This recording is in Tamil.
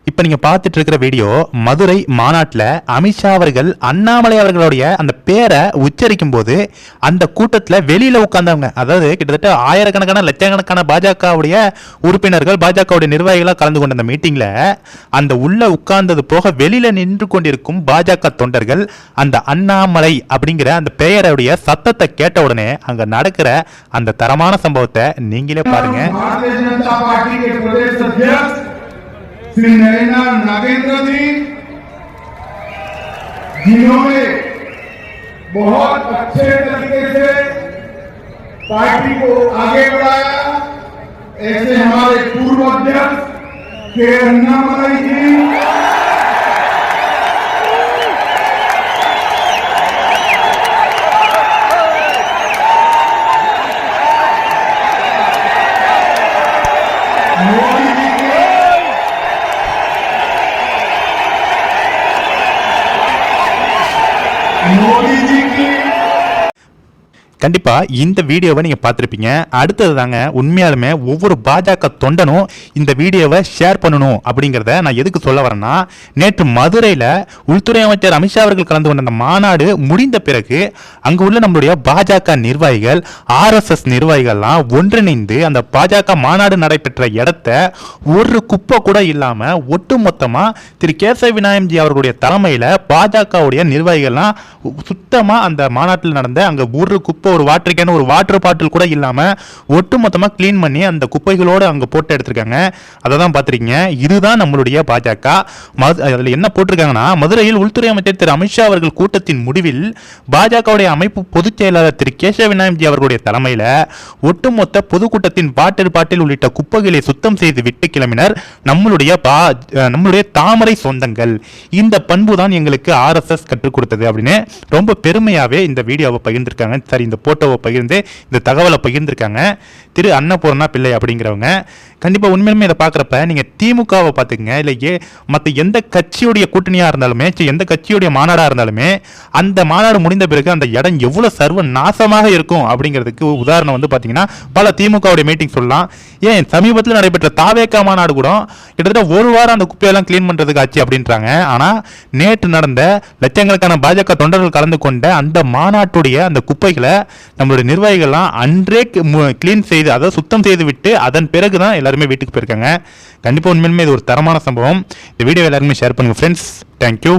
இப்ப நீங்க பார்த்துட்டு இருக்கிற வீடியோ மதுரை மாநாட்டில் அமித்ஷா அவர்கள் அண்ணாமலை அவர்களுடைய அந்த பேரை உச்சரிக்கும் போது அந்த கூட்டத்தில் வெளியில உட்கார்ந்தவங்க, அதாவது கிட்டத்தட்ட ஆயிரக்கணக்கான லட்சக்கணக்கான பாஜகவுடைய உறுப்பினர்கள் பாஜகவுடைய நிர்வாகிகளாக கலந்து கொண்ட அந்த மீட்டிங்ல அந்த உள்ள உட்கார்ந்தது போக வெளியில நின்று கொண்டிருக்கும் பாஜக தொண்டர்கள் அந்த அண்ணாமலை அப்படிங்கிற அந்த பெயருடைய சத்தத்தை கேட்ட உடனே அங்க நடக்கிற அந்த தரமான சம்பவத்தை நீங்களே பாருங்க. श्री नरेंद्र जी जिन्होंने बहुत अच्छे तरीके से पार्टी को आगे बढ़ाया, ऐसे हमारे पूर्व अध्यक्ष के अन्नामलाई जी, मोदी जी की கண்டிப்பா இந்த வீடியோவை நீங்க பார்த்திருப்பீங்க. அடுத்தது தாங்க, உண்மையாலுமே ஒவ்வொரு பாஜக தொண்டனும் இந்த வீடியோவை ஷேர் பண்ணணும் அப்படிங்கிறத நான் எதுக்கு சொல்ல வரேன்னா, நேற்று மதுரையில் உள்துறை அமைச்சர் அமித்ஷா அவர்கள் கலந்து கொண்ட அந்த மாநாடு முடிந்த பிறகு அங்கு உள்ள நம்மளுடைய பாஜக நிர்வாகிகள் RSS நிர்வாகிகள்லாம் ஒன்றிணைந்து அந்த பாஜக மாநாடு நடைபெற்ற இடத்த ஒரு குப்பை கூட இல்லாம ஒட்டுமொத்தமா திரு கேசவ விநாயகம்ஜி அவர்களுடைய தலைமையில பாஜகவுடைய நிர்வாகிகள்லாம் சுத்தமா அந்த மாநாட்டில் நடந்த அங்க ஒரு குப்பை, ஒரு வாட்டர் கேன், ஒரு வாட்டர் பாட்டில் கூட இல்லாம ஒட்டுமொத்தமா கிளீன் பண்ணி அந்த குப்பைகளோடு அங்க போட்டு எடுத்திருக்காங்க. அதை தான் பார்த்திருக்கீங்க. இதுதான் நம்மளுடைய பாஜக. அதில் என்ன போட்டிருக்காங்கன்னா, மதுரையில் உள்துறை அமைச்சர் திரு அமித்ஷா அவர்கள் கூட்டத்தின் முடிவில் பாஜகவுடைய அமைப்பு பொதுச் செயலாளர் திரு கேசவ விநாயகம்ஜி அவர்களுடைய தலைமையில் ஒட்டுமொத்த பொதுக்கூட்டத்தின் வாட்டர் பாட்டில் உள்ளிட்ட குப்பைகளை சுத்தம் செய்து விட்டு கிளம்பினர் நம்மளுடைய தாமரை சொந்தங்கள். இந்த பண்பு தான் எங்களுக்கு RSS கற்றுக் கொடுத்தது அப்படின்னு ரொம்ப பெருமையாவே இந்த வீடியோவை பகிர்ந்திருக்காங்க. சரி, இந்த போட்டோவை பகிர்ந்து இந்த தகவலை பகிர்ந்திருக்காங்க திரு அன்னபூர்ணா பிள்ளை அப்படிங்கிறவங்க. கண்டிப்பாக உண்மையிலுமே இதை பார்க்குறப்ப நீங்கள் திமுகவை பார்த்துக்குங்க, இல்லை மற்ற எந்த கட்சியுடைய கூட்டணியாக இருந்தாலுமே, எந்த கட்சியுடைய மாநாடாக இருந்தாலுமே அந்த மாநாடு முடிந்த பிறகு அந்த இடம் எவ்வளோ சர்வ நாசமாக இருக்கும் அப்படிங்கிறதுக்கு உதாரணம் வந்து பார்த்தீங்கன்னா பல திமுகவுடைய மீட்டிங் சொல்லலாம். ஏன் சமீபத்தில் நடைபெற்ற தாவேகா மாநாடு கூட கிட்டத்தட்ட ஒரு வாரம் அந்த குப்பையெல்லாம் கிளீன் பண்ணுறதுக்கு ஆச்சு அப்படின்றாங்க. ஆனால் நேற்று நடந்த லட்சக்கணக்கான பாஜக தொண்டர்கள் கலந்து கொண்ட அந்த மாநாட்டுடைய அந்த குப்பைகளை நம்மளுடைய நிர்வாகிகள்லாம் அன்றே கிளீன் செய்து, அதாவது சுத்தம் செய்து விட்டு அதன் பிறகு தான் எல்லாருமே வீட்டுக்கு போயிருக்காங்க. கண்டிப்பாக உண்மையிலுமே இது ஒரு தரமான சம்பவம். இந்த வீடியோ எல்லாருமே ஷேர் பண்ணுங்க ஃப்ரெண்ட்ஸ். தேங்க்யூ.